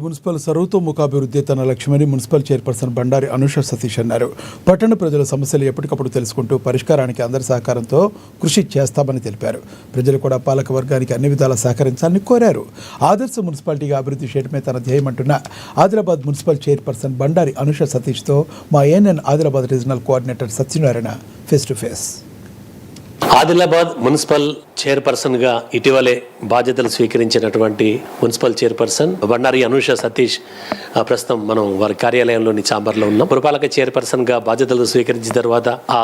Municipal సర్వతోముఖాభివృద్ధి తన లక్ష్యమని municipal chairperson Bandari Anusha Satish అన్నారు. పట్టణ ప్రజల సమస్యలు ఎప్పటికప్పుడు తెలుసుకుంటూ పరిష్కారానికి అందరి సహకారంతో కృషి చేస్తామని తెలిపారు. ప్రజలు కూడా పాలక వర్గానికి అన్ని విధాలా సహకరించాలని కోరారు. ఆదర్శ మున్సిపాలిటీగా అభివృద్ధి చేయడమే తన ధ్యేయమంటున్న ఆదిలాబాద్ మున్సిపల్ చైర్పర్సన్ బండారి అనుష సతీష్తో మా ANN Adilabad regional coordinator Satyanarayana face to face. Adilabad municipal chairperson గా ఇటీవలే బాధ్యతలు స్వీకరించినటువంటి మున్సిపల్ చైర్పర్సన్ బండారి అనుష సతీష్ ప్రస్తుతం మనం వారి కార్యాలయంలోని ఛాంబర్లో ఉన్నాం. పురపాలక చైర్పర్సన్ గా బాధ్యతలు స్వీకరించిన తర్వాత ఆ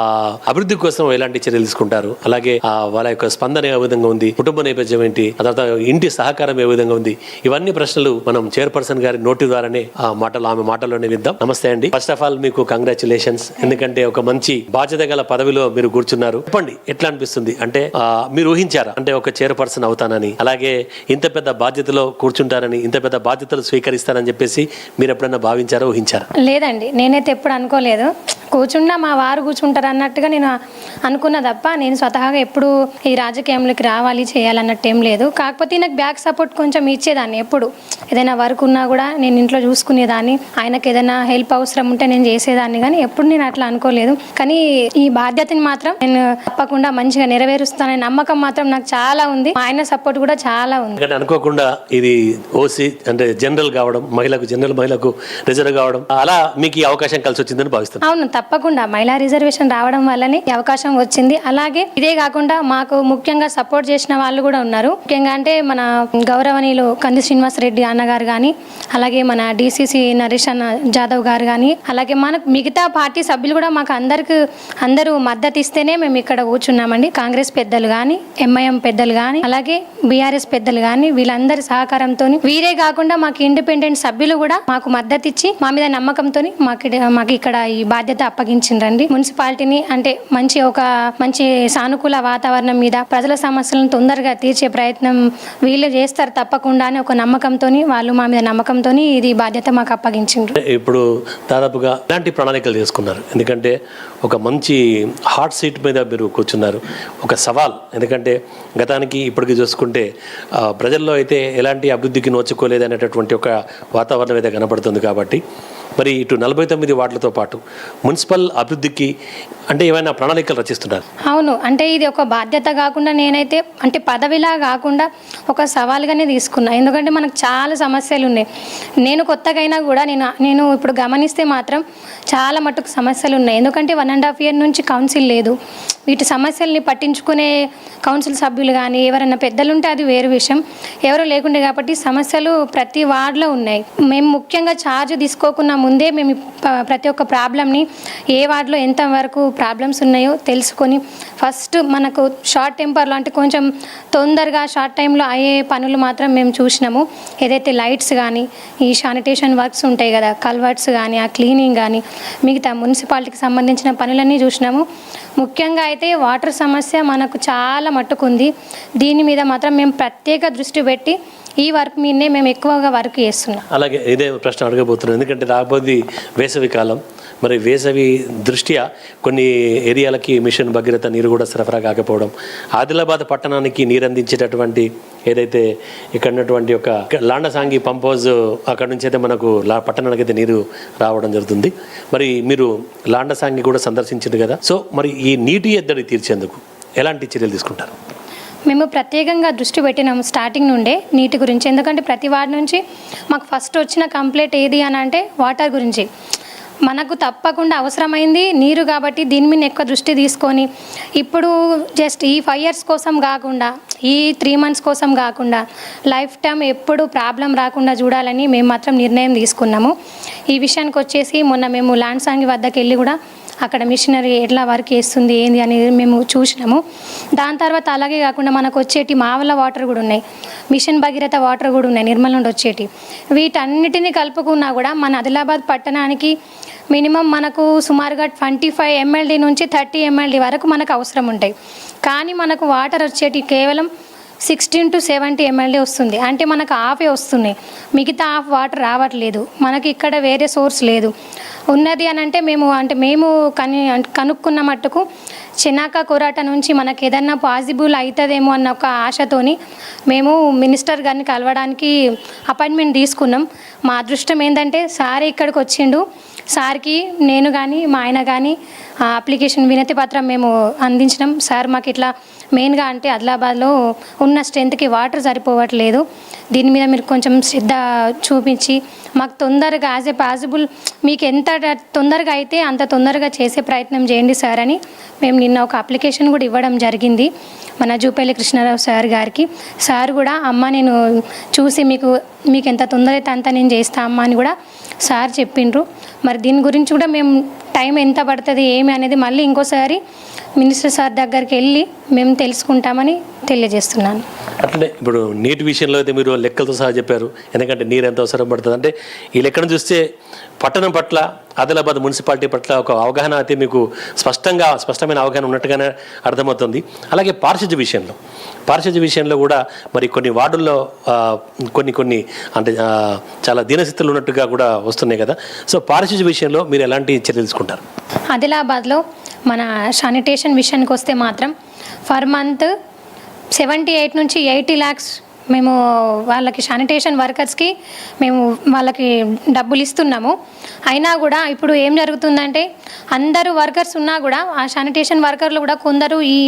అభివృద్ధి కోసం ఎలాంటి చర్యలు తీసుకుంటారు, అలాగే వాళ్ళ యొక్క స్పందన ఏ విధంగా ఉంది, కుటుంబ నేపథ్యం ఏంటి, ఆ తర్వాత ఇంటి సహకారం ఏ విధంగా ఉంది, ఇవన్నీ ప్రశ్నలు మనం చైర్పర్సన్ గారి నోటి ద్వారానే ఆమె మాటల్లోనే విద్దాం. నమస్తే అండి. ఫస్ట్ ఆఫ్ ఆల్ మీకు కంగ్రాచులేషన్స్, ఎందుకంటే ఒక మంచి బాధ్యత గల పదవిలో మీరు కూర్చున్నారు. చెప్పండి, ఎట్లా అనిపిస్తుంది? అంటే మీరు ఊహించారా అంటే ఒక చైర్పర్సన్ అవుతానని, అలాగే ఇంత పెద్ద బాధ్యతలో కూర్చుంటారని, ఇంత పెద్ద బాధ్యతలు స్వీకరిస్తారని చెప్పేసి మీరు ఎప్పుడన్నా భావించారా, ఊహించారా? లేదండి, నేనైతే ఎప్పుడు అనుకోలేదు. కూర్చున్నా మా వారు కూర్చుంటారు అన్నట్టుగా నేను అనుకున్నా తప్ప నేను స్వతహాగా ఎప్పుడు ఈ రాజకీయంలోకి రావాలి చేయాలన్నట్టు ఏం లేదు. కాకపోతే నాకు బ్యాక్ సపోర్ట్ కొంచెం ఇచ్చేదాన్ని. ఎప్పుడు ఏదైనా వర్క్ ఉన్నా కూడా నేను ఇంట్లో చూసుకునేదాన్ని, ఆయనకు ఏదైనా హెల్ప్ అవసరం ఉంటే నేను చేసేదాన్ని, కానీ ఎప్పుడు నేను అట్లా అనుకోలేదు. కానీ ఈ బాధ్యతని మాత్రం నేను తప్పకుండా మంచిగా నెరవేరుస్తాననే నమ్మకం మాత్రం నాకు చాలా ఉంది. ఆయన సపోర్ట్ కూడా చాలా ఉంది. అనుకోకుండా ఇది ఓసీ అంటే జనరల్ కావడం, మహిళకు రిజర్వ్ కావడం, అలా మీకు ఈ అవకాశం కలిసి వచ్చిందని భావిస్తాను. అవును, తప్పకుండా మహిళా రిజర్వేషన్ రావడం వల్లనే ఈ అవకాశం వచ్చింది. అలాగే ఇదే కాకుండా మాకు ముఖ్యంగా సపోర్ట్ చేసిన వాళ్ళు కూడా ఉన్నారు. ముఖ్యంగా అంటే మన గౌరవనీయులు కంది శ్రీనివాస్ రెడ్డి అన్నగారు కానీ, అలాగే మన డిసిసి నరేష్ అన్న జాదవ్ గారు కానీ, అలాగే మనకు మిగతా పార్టీ సభ్యులు కూడా మాకు అందరూ మద్దతు ఇస్తేనే మేము ఇక్కడ కూర్చున్నామండి. కాంగ్రెస్ పెద్దలు కానీ, ఎంఐఎం పెద్దలు కానీ, అలాగే బీఆర్ఎస్ పెద్దలు కానీ, వీళ్ళందరి సహకారంతో, వీరే కాకుండా మాకు ఇండిపెండెంట్ సభ్యులు కూడా మాకు మద్దతు ఇచ్చి మా మీద నమ్మకంతో మాకు ఇక్కడ ఈ బాధ్యత అప్పగించిండ్రండి. మున్సిపాలిటీని అంటే మంచి సానుకూల వాతావరణం మీద ప్రజల సమస్యలను తొందరగా తీర్చే ప్రయత్నం వీళ్ళు చేస్తారు తప్పకుండా అని ఒక నమ్మకంతో, వాళ్ళు మా మీద నమ్మకంతో ఇది బాధ్యత మాకు అప్పగించిండ్రు. ఇప్పుడు దాదాపుగా ఇలాంటి ప్రణాళికలు చేసుకున్నారు, ఎందుకంటే ఒక మంచి హాట్ సీట్ మీద మీరు కూర్చున్నారు. ఒక సవాల్, ఎందుకంటే గతానికి ఇప్పటికి చూసుకుంటే ప్రజల్లో అయితే ఎలాంటి అభివృద్ధికి నోచుకోలేదు అనేటటువంటి ఒక వాతావరణం అయితే కనబడుతుంది. కాబట్టి మరి ఇటు 49 వార్డులతో పాటు మున్సిపల్ అభివృద్ధికి అంటే ఏమైనా ప్రణాళికలు రచిస్తున్నారు? అవును, అంటే ఇది ఒక బాధ్యత కాకుండా నేనైతే అంటే పదవిలా కాకుండా ఒక సవాల్గానే తీసుకున్నా. ఎందుకంటే మనకు చాలా సమస్యలు ఉన్నాయి. నేను కొత్తగా అయినా కూడా నేను ఇప్పుడు గమనిస్తే మాత్రం చాలా మటుకు సమస్యలు ఉన్నాయి. ఎందుకంటే 1.5 year నుంచి కౌన్సిల్ లేదు. వీటి సమస్యల్ని పట్టించుకునే కౌన్సిల్ సభ్యులు కానీ ఎవరైనా పెద్దలు ఉంటే అది వేరు విషయం, ఎవరు లేకుండే కాబట్టి సమస్యలు ప్రతి వార్డులో ఉన్నాయి. మేము ముఖ్యంగా ఛార్జ్ తీసుకోకుండా ముందే మేము ప్రతి ఒక్క ప్రాబ్లమ్ని ఏ వార్డులో ఎంతవరకు ప్రాబ్లమ్స్ ఉన్నాయో తెలుసుకొని ఫస్ట్ మనకు షార్ట్ టెంపర్లో అంటే కొంచెం తొందరగా షార్ట్ టైంలో అయ్యే పనులు మాత్రం మేము చూసినాము. ఏదైతే లైట్స్ కానీ, ఈ శానిటేషన్ వర్క్స్ ఉంటాయి కదా, కల్వర్ట్స్ కానీ, ఆ క్లీనింగ్ కానీ, మిగతా మున్సిపాలిటీకి సంబంధించిన పనులన్నీ చూసినాము. ముఖ్యంగా అయితే వాటర్ సమస్య మనకు చాలా మట్టుకుంది. దీని మీద మాత్రం మేము ప్రత్యేక దృష్టి పెట్టి ఈ వర్క్ మీదనే మేము ఎక్కువగా వర్క్ చేస్తున్నాం. అలాగే ఇదే ప్రశ్న అడగబోతున్నాం, ఎందుకంటే రాబోయే వేసవి కాలం, మరి వేసవి దృష్ట్యా కొన్ని ఏరియాలకి మిషన్ భగీరథ నీరు కూడా సరఫరా కాకపోవడం, ఆదిలాబాద్ పట్టణానికి నీరు అందించేటటువంటి ఏదైతే ఇక్కడ ఉన్నటువంటి ఒక లాండసాంగి పంప్ హౌజ్ అక్కడ నుంచి అయితే మనకు పట్టణానికి అయితే నీరు రావడం జరుగుతుంది. మరి మీరు లాండసాంగి కూడా సందర్శించింది కదా, సో మరి ఈ నీటి ఎద్దడి తీర్చేందుకు ఎలాంటి చర్యలు తీసుకుంటారు? మేము ప్రత్యేకంగా దృష్టి పెట్టినాము స్టార్టింగ్ నుండే నీటి గురించి. ఎందుకంటే ప్రతి వార్డు నుంచి మాకు ఫస్ట్ వచ్చిన కంప్లైంట్ ఏది అని అంటే వాటర్ గురించి. మనకు తప్పకుండా అవసరమైంది నీరు కాబట్టి దీని మీద ఎక్కువ దృష్టి తీసుకొని ఇప్పుడు జస్ట్ ఈ 5 years కోసం కాకుండా, ఈ 3 months కోసం కాకుండా లైఫ్ టైం ఎప్పుడు ప్రాబ్లం రాకుండా చూడాలని మేము మాత్రం నిర్ణయం తీసుకున్నాము. ఈ విషయానికి వచ్చేసి మొన్న మేము ల్యాండ్ సాంగి వద్దకు వెళ్ళి కూడా అక్కడ మిషనరీ ఎట్లా వర్క్ చేస్తుంది ఏంది అనేది మేము చూసినాము. దాని తర్వాత అలాగే కాకుండా మనకు వచ్చేటి మావల వాటర్ కూడా ఉన్నాయి, మిషన్ భగీరథ వాటర్ కూడా ఉన్నాయి నిర్మల్ నుండి వచ్చేటి. వీటన్నిటిని కలుపుకున్నా కూడా మన ఆదిలాబాద్ పట్టణానికి మినిమం మనకు సుమారుగా 25 MLD నుంచి 30 MLD వరకు మనకు అవసరం ఉంటాయి. కానీ మనకు వాటర్ వచ్చేటి కేవలం 16 to 70 MLD వస్తుంది. అంటే మనకు హాఫే వస్తున్నాయి, మిగతా హాఫ్ వాటర్ రావట్లేదు. మనకి ఇక్కడ వేరే సోర్స్ లేదు. ఉన్నది అని అంటే మేము కనుక్కున్న మట్టుకు చిన్నాక కోరాట నుంచి మనకు ఏదన్నా పాసిబుల్ అవుతుందేమో అన్న ఒక ఆశతోని మేము మినిస్టర్ గారిని కలవడానికి అపాయింట్మెంట్ తీసుకున్నాం. మా అదృష్టం ఏంటంటే సార్ ఇక్కడికి వచ్చిండు. సార్కి నేను కానీ మా ఆయన కానీ అప్లికేషన్ వినతి పత్రం మేము అందించినాం. సార్ మాకు ఇట్లా మెయిన్గా అంటే ఆదిలాబాద్లో ఉన్న స్ట్రెంత్కి వాటర్ సరిపోవట్లేదు, దీని మీద మీరు కొంచెం శ్రద్ధ చూపించి మాకు తొందరగా యాజ్ ఏ పాసిబుల్ మీకు ఎంత తొందరగా అయితే అంత తొందరగా చేసే ప్రయత్నం చేయండి సార్ అని మేము నిన్న ఒక అప్లికేషన్ కూడా ఇవ్వడం జరిగింది మన జూపల్లి కృష్ణారావు సార్ గారికి. సార్ కూడా అమ్మ నేను చూసి మీకు ఎంత తొందర అయితే అంత నేను చేస్తా అమ్మ అని కూడా సార్ చెప్పిండ్రు. మరి దీని గురించి కూడా మేము టైం ఎంత పడుతుంది ఏమి అనేది మళ్ళీ ఇంకోసారి మినిస్టర్ సార్ దగ్గరికి వెళ్ళి మేము తెలుసుకుంటామని తెలియజేస్తున్నాను. అట్లనే ఇప్పుడు నీటి విషయంలో అయితే మీరు లెక్కలతో సహా చెప్పారు, ఎందుకంటే నీరు ఎంత అవసరం పడుతుంది అంటే ఈ లెక్కను చూస్తే పట్టణం పట్ల ఆదిలాబాద్ మున్సిపాలిటీ పట్ల ఒక అవగాహన అయితే మీకు స్పష్టమైన అవగాహన ఉన్నట్టుగానే అర్థమవుతుంది. అలాగే పారిశుద్ధ్య విషయంలో కూడా మరి కొన్ని వార్డుల్లో కొన్ని అంటే చాలా దీనస్థితులు ఉన్నట్టుగా కూడా వస్తున్నాయి కదా. సో పారిశుద్ధ్య విషయంలో మీరు ఎలాంటి చర్యలు తీసుకుంటారు? ఆదిలాబాద్లో మన శానిటేషన్ విషయానికి వస్తే మాత్రం ఫర్ మంత్ 78 నుంచి 80 lakhs మేము వాళ్ళకి శానిటేషన్ వర్కర్స్కి మేము వాళ్ళకి డబ్బులు ఇస్తున్నాము. అయినా కూడా ఇప్పుడు ఏం జరుగుతుందంటే అందరూ వర్కర్స్ ఉన్నా కూడా ఆ శానిటేషన్ వర్కర్లు కూడా కొందరు ఈ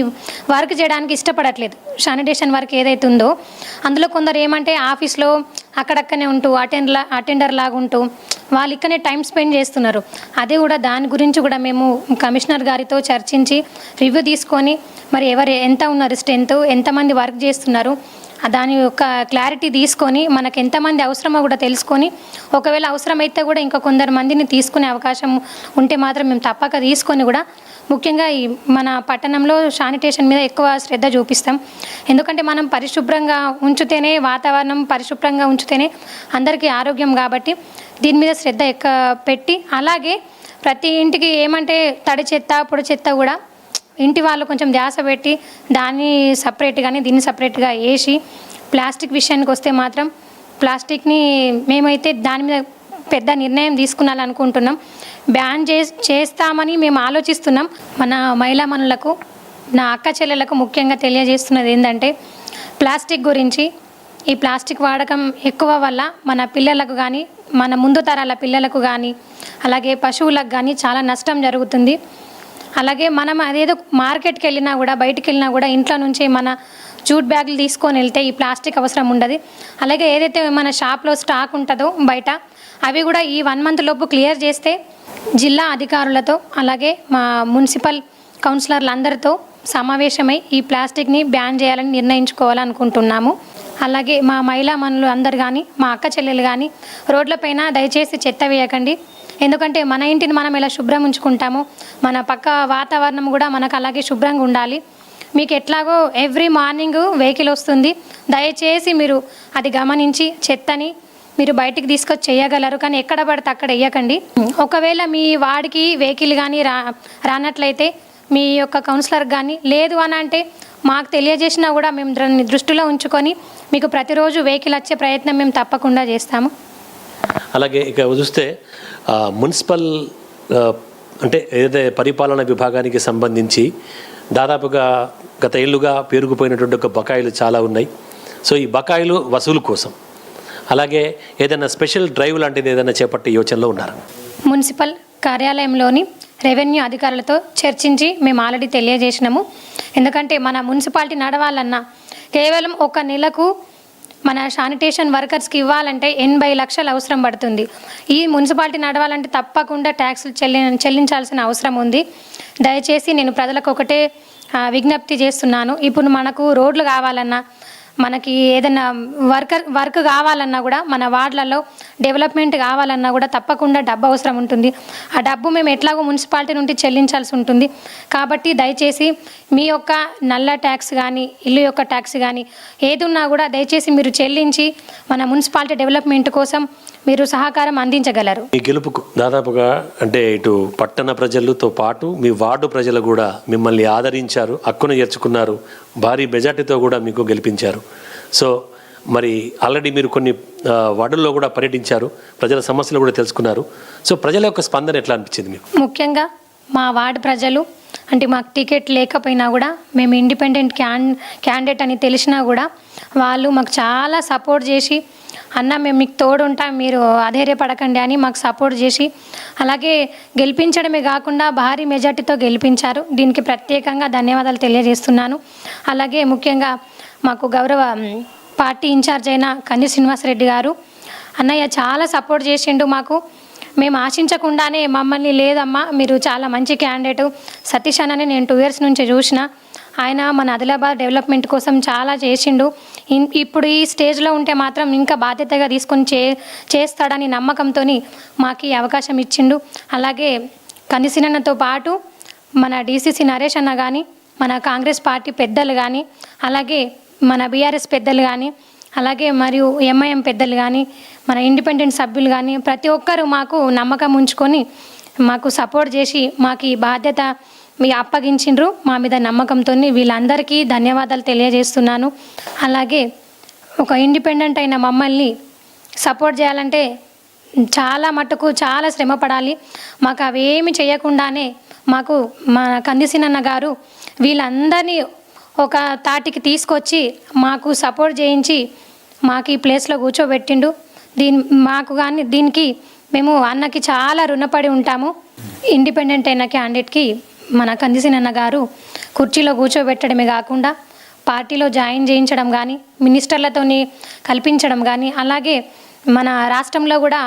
వర్క్ చేయడానికి ఇష్టపడట్లేదు. శానిటేషన్ వర్క్ ఏదైతే ఉందో అందులో కొందరు ఏమంటే ఆఫీస్లో అక్కడక్కనే ఉంటూ అటెండర్ లాగా ఉంటూ వాళ్ళు ఇక్కడనే టైం స్పెండ్ చేస్తున్నారు. అదే కూడా దాని గురించి కూడా మేము కమిషనర్ గారితో చర్చించి రివ్యూ తీసుకొని మరి ఎంత ఉన్నారు స్ట్రెంత్, ఎంతమంది వర్క్ చేస్తున్నారు దాని యొక్క క్లారిటీ తీసుకొని మనకు ఎంతమంది అవసరమో కూడా తెలుసుకొని ఒకవేళ అవసరమైతే కూడా ఇంకా కొందరు మందిని తీసుకునే అవకాశం ఉంటే మాత్రం మేము తప్పక తీసుకొని కూడా ముఖ్యంగా ఈ మన పట్టణంలో శానిటేషన్ మీద ఎక్కువ శ్రద్ధ చూపిస్తాం. ఎందుకంటే మనం పరిశుభ్రంగా ఉంచితేనే వాతావరణం పరిశుభ్రంగా ఉంచితేనే అందరికీ ఆరోగ్యం కాబట్టి దీని మీద శ్రద్ధ ఎక్కువ పెట్టి అలాగే ప్రతి ఇంటికి ఏమంటే తడి చెత్త పొడి చెత్త కూడా ఇంటి వాళ్ళు కొంచెం ధ్యాస పెట్టి దాన్ని సపరేట్గానే దీన్ని సపరేట్గా వేసి ప్లాస్టిక్ విషయానికి వస్తే మాత్రం ప్లాస్టిక్ని మేమైతే దాని మీద పెద్ద నిర్ణయం తీసుకున్నాలనుకుంటున్నాం. బ్యాన్ చేస్తామని మేము ఆలోచిస్తున్నాం. మన మహిళా మనులకు నా అక్క చెల్లెలకు ముఖ్యంగా తెలియజేస్తున్నది ఏంటంటే ప్లాస్టిక్ గురించి. ఈ ప్లాస్టిక్ వాడకం ఎక్కువ వల్ల మన పిల్లలకు కానీ మన ముందు తరాల పిల్లలకు కానీ అలాగే పశువులకు కానీ చాలా నష్టం జరుగుతుంది. అలాగే మనం అదేదో మార్కెట్కి వెళ్ళినా కూడా బయటికి వెళ్ళినా కూడా ఇంట్లో నుంచి మన జూట్ బ్యాగులు తీసుకొని వెళ్తే ఈ ప్లాస్టిక్ అవసరం ఉండదు. అలాగే ఏదైతే మన షాప్లో స్టాక్ ఉంటుందో బయట అవి కూడా ఈ 1 month లోపు క్లియర్ చేస్తే జిల్లా అధికారులతో అలాగే మా మున్సిపల్ కౌన్సిలర్లు అందరితో సమావేశమై ఈ ప్లాస్టిక్ని బ్యాన్ చేయాలని నిర్ణయించుకోవాలనుకుంటున్నాము. అలాగే మా మహిళా మనులు అందరు కానీ మా అక్క చెల్లెలు కానీ రోడ్లపైన దయచేసి చెత్త వేయకండి. ఎందుకంటే మన ఇంటిని మనం ఎలా శుభ్రం ఉంచుకుంటామో మన పక్క వాతావరణం కూడా మనకు అలాగే శుభ్రంగా ఉండాలి. మీకు ఎట్లాగో ఎవ్రీ మార్నింగ్ వెహికల్ వస్తుంది, దయచేసి మీరు అది గమనించి చెత్తని మీరు బయటికి తీసుకొచ్చి చేయగలరు, కానీ ఎక్కడ పడితే అక్కడ వేయకండి. ఒకవేళ మీ వాడికి వెహికల్ కానీ రానట్లయితే మీ యొక్క కౌన్సిలర్ కానీ లేదు అని అంటే మాకు తెలియజేసినా కూడా మేము దాన్ని దృష్టిలో ఉంచుకొని మీకు ప్రతిరోజు వెహికల్ వచ్చే ప్రయత్నం మేము తప్పకుండా చేస్తాము. అలాగే ఇక చూస్తే మున్సిపల్ అంటే ఏదైతే పరిపాలనా విభాగానికి సంబంధించి దాదాపుగా గత ఏళ్ళుగా పేరుకుపోయినటువంటి ఒక బకాయిలు చాలా ఉన్నాయి. సో ఈ బకాయిలు వసూలు కోసం అలాగే ఏదైనా స్పెషల్ డ్రైవ్ లాంటిది ఏదైనా చేపట్టే యోచనలో ఉన్నారు? మున్సిపల్ కార్యాలయంలోని రెవెన్యూ అధికారులతో చర్చించి మేము ఆల్రెడీ తెలియజేసినాము. ఎందుకంటే మన మున్సిపాలిటీ నడవాలన్నా కేవలం ఒక నెలకు మన శానిటేషన్ వర్కర్స్కి ఇవ్వాలంటే 80 లక్షలు అవసరం పడుతుంది. ఈ మున్సిపాలిటీ నడవాలంటే తప్పకుండా ట్యాక్సులు చెల్లించాల్సిన అవసరం ఉంది. దయచేసి నేను ప్రజలకు ఒకటే విజ్ఞప్తి చేస్తున్నాను. ఇప్పుడు మనకు రోడ్లు కావాలన్నా మనకి ఏదైనా వర్క్ కావాలన్నా కూడా మన వార్డులలో డెవలప్మెంట్ కావాలన్నా కూడా తప్పకుండా డబ్బు అవసరం ఉంటుంది. ఆ డబ్బు మేము ఎట్లాగో మున్సిపాలిటీ నుండి చెల్లించాల్సి ఉంటుంది. కాబట్టి దయచేసి మీ యొక్క నల్ల ట్యాక్స్ కానీ ఇల్లు యొక్క ట్యాక్స్ కానీ ఏది ఉన్నా కూడా దయచేసి మీరు చెల్లించి మన మున్సిపాలిటీ డెవలప్మెంట్ కోసం మీరు సహకారం అందించగలరు. ఈ గెలుపుకు దాదాపుగా అంటే ఇటు పట్టణ ప్రజలతో పాటు మీ వార్డు ప్రజలు కూడా మిమ్మల్ని ఆదరించారు, హక్కును చేర్చుకున్నారు, భారీ మెజార్టీతో కూడా మీకు గెలిపించారు. సో మరి ఆల్రెడీ మీరు కొన్ని వార్డుల్లో కూడా పర్యటించారు, ప్రజల సమస్యలు కూడా తెలుసుకున్నారు. సో ప్రజల యొక్క స్పందన ఎట్లా అనిపించింది మీకు? ముఖ్యంగా మా వార్డు ప్రజలు అంటే మాకు టికెట్ లేకపోయినా కూడా మేము ఇండిపెండెంట్ క్యాండిడేట్ అని తెలిసినా కూడా వాళ్ళు మాకు చాలా సపోర్ట్ చేసి అన్న మేము మీకు తోడుంటాం, మీరు అధైర్యపడకండి అని మాకు సపోర్ట్ చేసి అలాగే గెలిపించడమే కాకుండా భారీ మెజార్టీతో గెలిపించారు. దీనికి ప్రత్యేకంగా ధన్యవాదాలు తెలియజేస్తున్నాను. అలాగే ముఖ్యంగా మాకు గౌరవ పార్టీ ఇన్ఛార్జ్ అయిన కంది శ్రీనివాసరెడ్డి గారు అన్నయ్య చాలా సపోర్ట్ చేసిండు మాకు. మేము ఆశించకుండానే మమ్మల్ని లేదమ్మా మీరు చాలా మంచి క్యాండిడేట్ సతీష్ అన్నని నేను 2 years నుంచి చూసిన, ఆయన మన ఆదిలాబాద్ డెవలప్మెంట్ కోసం చాలా చేసిండు, ఇప్పుడు ఈ స్టేజ్లో ఉంటే మాత్రం ఇంకా బాధ్యతగా తీసుకొని చేస్తాడని నమ్మకంతో మాకు ఈ అవకాశం ఇచ్చిండు. అలాగే కందిసినతో పాటు మన డీసీసీ నరేష్ అన్న కానీ, మన కాంగ్రెస్ పార్టీ పెద్దలు కానీ, అలాగే మన బీఆర్ఎస్ పెద్దలు కానీ, అలాగే మరియు ఎంఐఎం పెద్దలు కానీ, మన ఇండిపెండెంట్ సభ్యులు కానీ ప్రతి ఒక్కరూ మాకు నమ్మకం ఉంచుకొని మాకు సపోర్ట్ చేసి మాకు ఈ బాధ్యత మీ అప్పగించిండ్రు. మా మీద నమ్మకంతో వీళ్ళందరికీ ధన్యవాదాలు తెలియజేస్తున్నాను. అలాగే ఒక ఇండిపెండెంట్ అయిన మమ్మల్ని సపోర్ట్ చేయాలంటే చాలా మటుకు చాలా శ్రమ పడాలి. మాకు అవేమి చేయకుండానే మాకు మన కందిసినన్న గారు వీళ్ళందరినీ ఒక తాటికి తీసుకొచ్చి మాకు సపోర్ట్ చేయించి మాకు ఈ ప్లేస్లో కూర్చోబెట్టిండు. దీనికి మేము అన్నకి చాలా రుణపడి ఉంటాము. ఇండిపెండెంట్ అయిన క్యాండిడేట్కి మన కందిసినన్న గారు కుర్చీలో కూర్చోబెట్టడమే కాకుండా పార్టీలో జాయిన్ చేయించడం కానీ, మినిస్టర్లతోని కల్పించడం కానీ, అలాగే మన రాష్ట్రంలో కూడా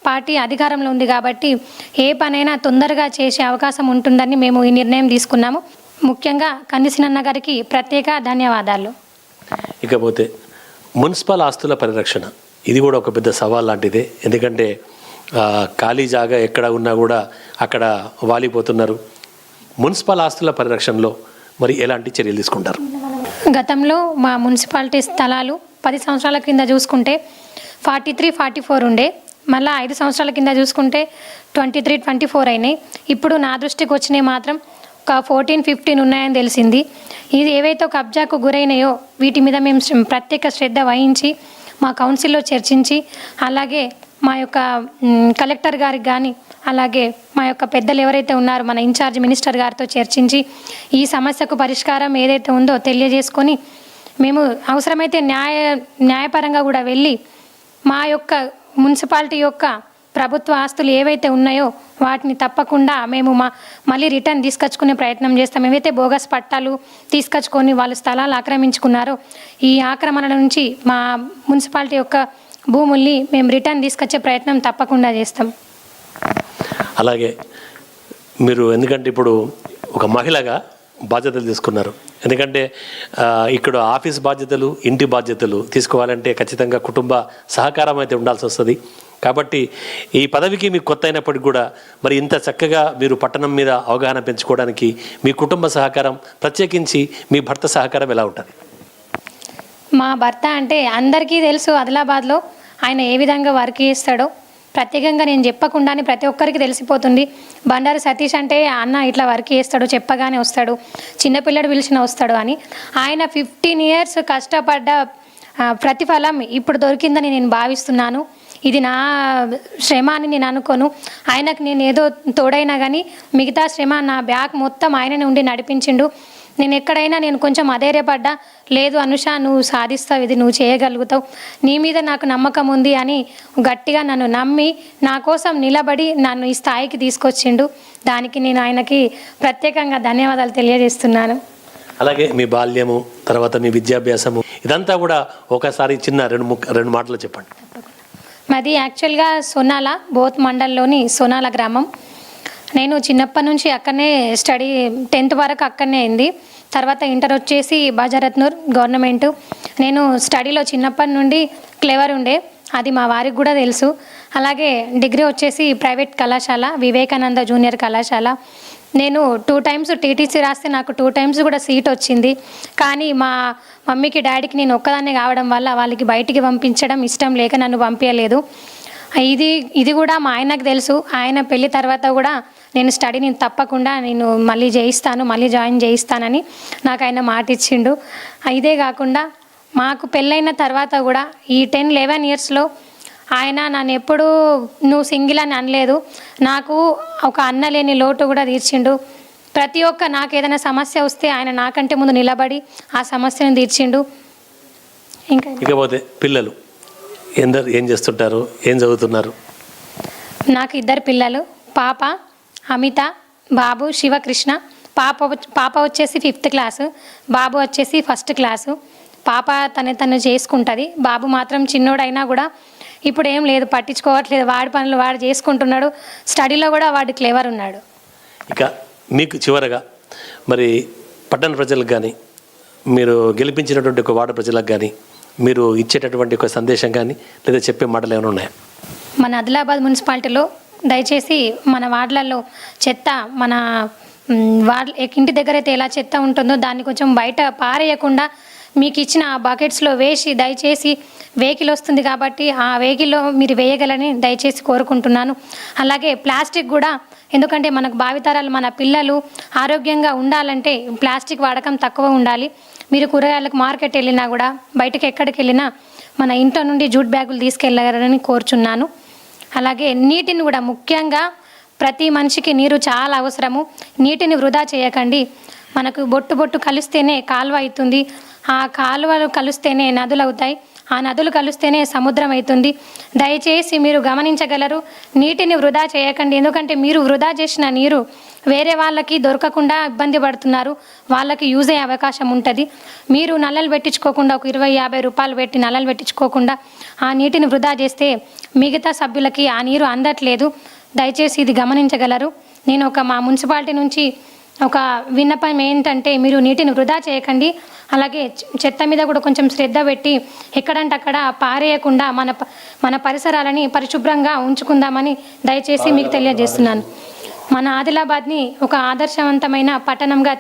పార్టీ అధికారంలో ఉంది కాబట్టి ఏ పనైనా తొందరగా చేసే అవకాశం ఉంటుందని మేము ఈ నిర్ణయం తీసుకున్నాము. ముఖ్యంగా కందిసినన్న గారికి ప్రత్యేక ధన్యవాదాలు. ఇకపోతే మున్సిపల్ ఆస్తుల పరిరక్షణ ఇది కూడా ఒక పెద్ద సవాల్ లాంటిదే. ఎందుకంటే ఖాళీ జాగా ఎక్కడ ఉన్నా కూడా అక్కడ వాలిపోతున్నారు. మున్సిపల్ ఆస్తుల పరిరక్షణలో మరి ఎలాంటి చర్యలు తీసుకుంటారు? గతంలో మా మున్సిపాలిటీ స్థలాలు 10 సంవత్సరాల కింద చూసుకుంటే 43, 44 ఉండే, మళ్ళీ 5 సంవత్సరాల కింద చూసుకుంటే 23, 24 అయినాయి. ఇప్పుడు నా దృష్టికి వచ్చినాయి మాత్రం ఒక 14, 15 ఉన్నాయని తెలిసింది. ఇది ఏవైతే కబ్జాకు గురైనాయో వీటి మీద మేము ప్రత్యేక శ్రద్ధ వహించి మా కౌన్సిల్లో చర్చించి, అలాగే మా యొక్క కలెక్టర్ గారికి కానీ, అలాగే మా యొక్క పెద్దలు ఎవరైతే ఉన్నారో మన ఇన్ఛార్జ్ మినిస్టర్ గారితో చర్చించి ఈ సమస్యకు పరిష్కారం ఏదైతే ఉందో తెలియజేసుకొని మేము అవసరమైతే న్యాయపరంగా కూడా వెళ్ళి మా యొక్క మున్సిపాలిటీ యొక్క ప్రభుత్వ ఆస్తులు ఏవైతే ఉన్నాయో వాటిని తప్పకుండా మేము మళ్ళీ రిటర్న్ తీసుకొచ్చుకునే ప్రయత్నం చేస్తాం. ఏవైతే బోగస్ పట్టాలు తీసుకొచ్చుకొని వాళ్ళు స్థలాలు ఆక్రమించుకున్నారో ఈ ఆక్రమణల నుంచి మా మున్సిపాలిటీ యొక్క భూముల్ని మేము రిటర్న్ తీసుకొచ్చే ప్రయత్నం తప్పకుండా చేస్తాం. అలాగే మీరు ఎందుకంటే ఇప్పుడు ఒక మహిళగా బాధ్యతలు తీసుకున్నారు, ఎందుకంటే ఇక్కడ ఆఫీస్ బాధ్యతలు, ఇంటి బాధ్యతలు తీసుకోవాలంటే ఖచ్చితంగా కుటుంబ సహకారం అయితే ఉండాల్సి వస్తుంది. కాబట్టి ఈ పదవికి మీకు కొత్త అయినప్పటికీ కూడా మరి ఇంత చక్కగా మీరు పట్టణం మీద అవగాహన పెంచుకోవడానికి మీ కుటుంబ సహకారం, ప్రత్యేకించి మీ భర్త సహకారం ఎలా ఉంటుంది? మా భర్త అంటే అందరికీ తెలుసు ఆదిలాబాద్లో ఆయన ఏ విధంగా వర్క్ చేస్తాడో. ప్రత్యేకంగా నేను చెప్పకుండానే ప్రతి ఒక్కరికి తెలిసిపోతుంది. బండారు సతీష్ అంటే అన్న ఇట్లా వర్క్ చేస్తాడు, చెప్పగానే వస్తాడు, చిన్నపిల్లడు పిలిచిన వస్తాడు అని. ఆయన 15 years కష్టపడ్డ ప్రతిఫలం ఇప్పుడు దొరికిందని నేను భావిస్తున్నాను. ఇది నా శ్రమ అని నేను అనుకోను. ఆయనకు నేను ఏదో తోడైనా కానీ మిగతా శ్రమ నా బ్యాగ్ మొత్తం ఆయననే ఉండి నడిపించిండు. నేను ఎక్కడైనా నేను కొంచెం అధైర్యపడ్డా, లేదు అనుష నువ్వు సాధిస్తావు, ఇది నువ్వు చేయగలుగుతావు, నీ మీద నాకు నమ్మకం ఉంది అని గట్టిగా నన్ను నమ్మి నా కోసం నిలబడి నన్ను ఈ స్థాయికి తీసుకొచ్చిండు. దానికి నేను ఆయనకి ప్రత్యేకంగా ధన్యవాదాలు తెలియజేస్తున్నాను. అలాగే మీ బాల్యము, తర్వాత మీ విద్యాభ్యాసము ఇదంతా కూడా ఒకసారి చిన్న రెండు మాటలు చెప్పండి. మాది యాక్చువల్గా సోనాల, బోత్ మండల్లోని సోనాల గ్రామం. నేను చిన్నప్పటి నుంచి అక్కడనే స్టడీ 10th వరకు అక్కడనే అయింది. తర్వాత ఇంటర్ వచ్చేసి బాజారత్నూర్ గవర్నమెంట్. నేను స్టడీలో చిన్నప్పటి నుండి క్లెవర్ ఉండే, అది మా వారికి కూడా తెలుసు. అలాగే డిగ్రీ వచ్చేసి ప్రైవేట్ కళాశాల వివేకానంద జూనియర్ కళాశాల. నేను 2 times టీటీసీ రాస్తే నాకు 2 times కూడా సీట్ వచ్చింది. కానీ మా మమ్మీకి డాడీకి నేను ఒక్కదాన్నే కావడం వల్ల వాళ్ళకి బయటికి పంపించడం ఇష్టం లేక నన్ను పంపించలేదు. ఇది కూడా మా ఆయనకు తెలుసు. ఆయన పెళ్లి తర్వాత కూడా నేను స్టడీని తప్పకుండా నేను మళ్ళీ జాయిన్ చేయిస్తానని నాకు ఆయన మాట ఇచ్చిండు. ఇదే కాకుండా మాకు పెళ్ళైన తర్వాత కూడా ఈ 10-11 yearsలో ఆయన నన్ను ఎప్పుడూ నువ్వు సింగిల్ అని అనలేదు. నాకు ఒక అన్న లేని లోటు కూడా తీర్చిండు. ప్రతి ఒక్క నాకు ఏదైనా సమస్య వస్తే ఆయన నాకంటే ముందు నిలబడి ఆ సమస్యను తీర్చిండు. ఇకపోతే పిల్లలు ఏం చేస్తుంటారు, ఏం చదువుతున్నారు? నాకు 2 పిల్లలు, పాప అమిత, బాబు శివకృష్ణ. పాప వచ్చేసి 5th క్లాసు, బాబు వచ్చేసి 1st క్లాసు. పాప తను చేసుకుంటుంది, బాబు మాత్రం చిన్నోడైనా కూడా ఇప్పుడు ఏం లేదు, పట్టించుకోవట్లేదు, వాడి పనులు వాడు చేసుకుంటున్నాడు, స్టడీలో కూడా వాడు క్లెవర్ ఉన్నాడు. ఇక మీకు చివరగా మరి పట్టణ ప్రజలకు కానీ, మీరు గెలిపించినటువంటి ఒక వార్డు ప్రజలకు కానీ మీరు ఇచ్చేటటువంటి ఒక సందేశం కానీ లేదా చెప్పే మాటలు ఏమైనా ఉన్నాయా? మన ఆదిలాబాద్ మున్సిపాలిటీలో దయచేసి మన వార్డులలో చెత్త మన ఇంటి దగ్గర అయితే ఎలా చెత్త ఉంటుందో దాన్ని కొంచెం బయట పారేయకుండా మీకు ఇచ్చిన బకెట్స్లో వేసి దయచేసి వెహికల్ వస్తుంది కాబట్టి ఆ వెహికల్లో మీరు వేయగలని దయచేసి కోరుకుంటున్నాను. అలాగే ప్లాస్టిక్ కూడా, ఎందుకంటే మనకు భావితరాలు మన పిల్లలు ఆరోగ్యంగా ఉండాలంటే ప్లాస్టిక్ వాడకం తక్కువ ఉండాలి. మీరు కూరగాయలకు మార్కెట్ వెళ్ళినా కూడా బయటకు ఎక్కడికి వెళ్ళినా మన ఇంట్లో నుండి జూట్ బ్యాగులు తీసుకెళ్ళాలని కోరుచున్నాను. అలాగే నీటిని కూడా, ముఖ్యంగా ప్రతి మనిషికి నీరు చాలా అవసరము. నీటిని వృధా చేయకండి. మనకు బొట్టు కలిస్తేనే కాలువ అవుతుంది, ఆ కాలువలు కలిస్తేనే నదులు అవుతాయి, ఆ నదులు కలిస్తేనే సముద్రం అవుతుంది. దయచేసి మీరు గమనించగలరు, నీటిని వృధా చేయకండి. ఎందుకంటే మీరు వృధా చేసిన నీరు వేరే వాళ్ళకి దొరకకుండా ఇబ్బంది పడుతున్నారు, వాళ్ళకి యూజ్ అయ్యే అవకాశం ఉంటుంది. మీరు నల్లలు పెట్టించుకోకుండా ఒక 20-50 రూపాయలు పెట్టి నల్లలు పెట్టించుకోకుండా ఆ నీటిని వృధా చేస్తే మిగతా సభ్యులకి ఆ నీరు అందట్లేదు. దయచేసి ఇది గమనించగలరు. నేను మా మున్సిపాలిటీ నుంచి ఒక విన్నపం ఏంటంటే మీరు నీటిని వృధా చేయకండి. అలాగే చెత్త మీద కూడా కొంచెం శ్రద్ధ పెట్టి ఎక్కడంటే అక్కడ పారేయకుండా మన పరిసరాలని పరిశుభ్రంగా ఉంచుకుందామని దయచేసి మీకు తెలియజేస్తున్నాను. మన ఆదిలాబాద్ని ఒక ఆదర్శవంతమైన పట్టణంగా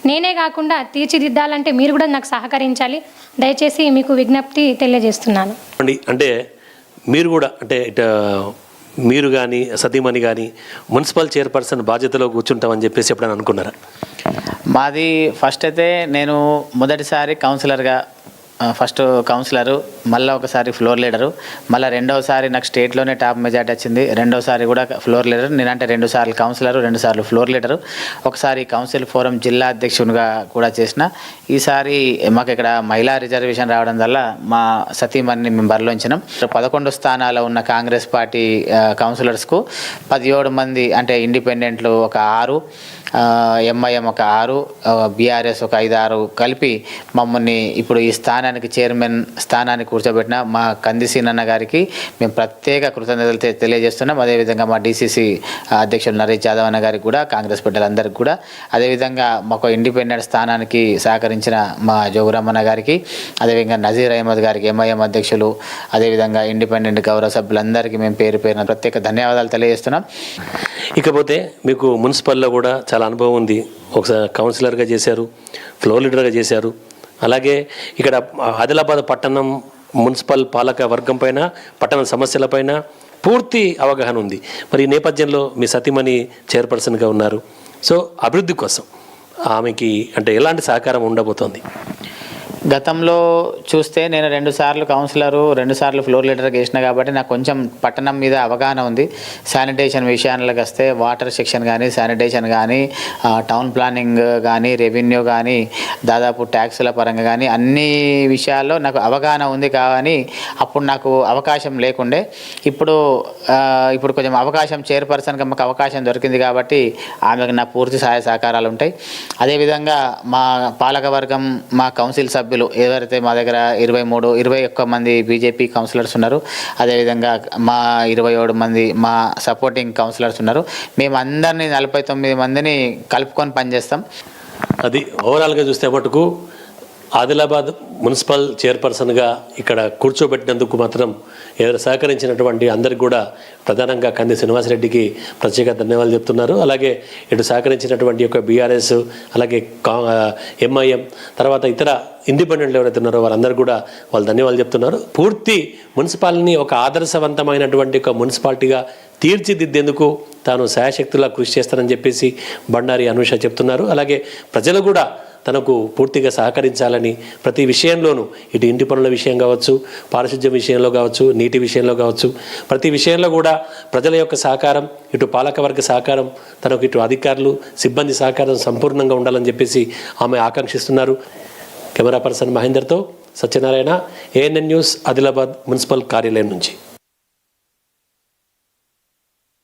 నేనే కాకుండా తీర్చిదిద్దాలంటే మీరు కూడా నాకు సహకరించాలి. దయచేసి మీకు విజ్ఞప్తి తెలియజేస్తున్నాను. అంటే మీరు కూడా అంటే మీరు కానీ సతీమణి కానీ మున్సిపల్ చైర్పర్సన్ బాధ్యతలో కూర్చుంటామని చెప్పేసి ఎప్పుడైనా అనుకున్నారా? మాది ఫస్ట్ అయితే నేను మొదటిసారి కౌన్సిలర్గా, ఫస్ట్ కౌన్సిలరు, మళ్ళీ ఒకసారి ఫ్లోర్ లీడరు, మళ్ళీ రెండవసారి నాకు స్టేట్లోనే టాప్ మెజార్టీ వచ్చింది, రెండవసారి కూడా ఫ్లోర్ లీడర్. నేనంటే 2 సార్లు కౌన్సిలరు, 2 సార్లు ఫ్లోర్ లీడరు, ఒకసారి కౌన్సిల్ ఫోరం జిల్లా అధ్యక్షునిగా కూడా చేసిన. ఈసారి మాకు ఇక్కడ మహిళా రిజర్వేషన్ రావడం వల్ల మా సతీమణిని మేము బరిలోంచినాం. 11 స్థానాల్లో ఉన్న కాంగ్రెస్ పార్టీ కౌన్సిలర్స్కు 17 మంది, అంటే ఇండిపెండెంట్లు ఒక 6, ఎంఐఎం ఒక 6, బీఆర్ఎస్ ఒక 5-6 కలిపి మమ్మల్ని ఇప్పుడు ఈ స్థానానికి చైర్మన్ స్థానానికి కూర్చోబెట్టిన మా కందిసీనన్న గారికి మేము ప్రత్యేక కృతజ్ఞతలు తెలియజేస్తున్నాం. అదేవిధంగా మా డీసీసీ అధ్యక్షులు నరేష్ యాదవ్ అన్న గారికి కూడా, కాంగ్రెస్ బిడ్డలందరికీ కూడా, అదేవిధంగా మాకు ఇండిపెండెంట్ స్థానానికి సహకరించిన మా జోగురామన్న గారికి, అదేవిధంగా నజీర్ అహ్మద్ గారికి, ఎంఐఎం అధ్యక్షులు, అదేవిధంగా ఇండిపెండెంట్ గౌరవ సభ్యులందరికీ మేము పేరు పేరున ప్రత్యేక ధన్యవాదాలు తెలియజేస్తున్నాం. ఇకపోతే మీకు మున్సిపల్లో కూడా చాలా అనుభవం ఉంది. ఒకసారి కౌన్సిలర్గా చేశారు, ఫ్లోర్ లీడర్గా చేశారు. అలాగే ఇక్కడ ఆదిలాబాద్ పట్టణం మున్సిపల్ పాలక వర్గం పైన, పట్టణ సమస్యలపైన పూర్తి అవగాహన ఉంది. మరి ఈ నేపథ్యంలో మీ సతీమణి చైర్పర్సన్గా ఉన్నారు. సో అభివృద్ధి కోసం ఆమెకి అంటే ఎలాంటి సహకారం ఉండబోతోంది? గతంలో చూస్తే నేను 2 సార్లు కౌన్సిలరు, 2 సార్లు ఫ్లోర్ లీడర్గా చేసిన కాబట్టి నాకు కొంచెం పట్టణం మీద అవగాహన ఉంది. శానిటేషన్ విషయాలకు వస్తే వాటర్ సెక్షన్ కానీ, శానిటేషన్ కానీ, టౌన్ ప్లానింగ్ కానీ, రెవెన్యూ కానీ, దాదాపు ట్యాక్సుల పరంగా కానీ అన్ని విషయాల్లో నాకు అవగాహన ఉంది. కానీ అప్పుడు నాకు అవకాశం లేకుండే. ఇప్పుడు కొంచెం అవకాశం, చైర్పర్సన్గా మాకు అవకాశం దొరికింది కాబట్టి ఆమెకు నా పూర్తి సహాయ సహకారాలు ఉంటాయి. అదేవిధంగా మా పాలకవర్గం, మా కౌన్సిల్ సభ్యులు ఎవరైతే మా దగ్గర 21 మంది బీజేపీ కౌన్సిలర్స్ ఉన్నారు, అదేవిధంగా మా 27 మంది మా సపోర్టింగ్ కౌన్సిలర్స్ ఉన్నారు. మేము అందరినీ 49 మందిని కలుపుకొని పనిచేస్తాం. అది ఓవరాల్గా చూస్తే మటుకు ఆదిలాబాద్ మున్సిపల్ చైర్పర్సన్గా ఇక్కడ కూర్చోబెట్టినందుకు మాత్రం ఎవరు సహకరించినటువంటి అందరికి కూడా ప్రధానంగా కంది శ్రీనివాసరెడ్డికి ప్రత్యేక ధన్యవాదాలు చెప్తున్నారు. అలాగే ఇటు సహకరించినటువంటి యొక్క బీఆర్ఎస్, అలాగే ఎంఐఎం, తర్వాత ఇతర ఇండిపెండెంట్లు ఎవరైతే ఉన్నారో వారందరూ కూడా వాళ్ళు ధన్యవాదాలు చెప్తున్నారు. పూర్తి మున్సిపాలిటీని ఒక ఆదర్శవంతమైనటువంటి ఒక మున్సిపాలిటీగా తీర్చిదిద్దేందుకు తాను శాయశక్తులా కృషి చేస్తానని చెప్పేసి బండారి అనూష చెప్తున్నారు. అలాగే ప్రజలు కూడా తనకు పూర్తిగా సహకరించాలని ప్రతి విషయంలోనూ ఇటు ఇంటి పనుల విషయం కావచ్చు, పారిశుద్ధ్యం విషయంలో కావచ్చు, నీటి విషయంలో కావచ్చు, ప్రతి విషయంలో కూడా ప్రజల యొక్క సహకారం, ఇటు పాలకవర్గ సహకారం, తనకు ఇటు అధికారులు సిబ్బంది సహకారం సంపూర్ణంగా ఉండాలని చెప్పేసి ఆమె ఆకాంక్షిస్తున్నారు. కెమెరా పర్సన్ మహేందర్తో Satyanarayana, ANN news, Adilabad municipal కార్యాలయం నుంచి.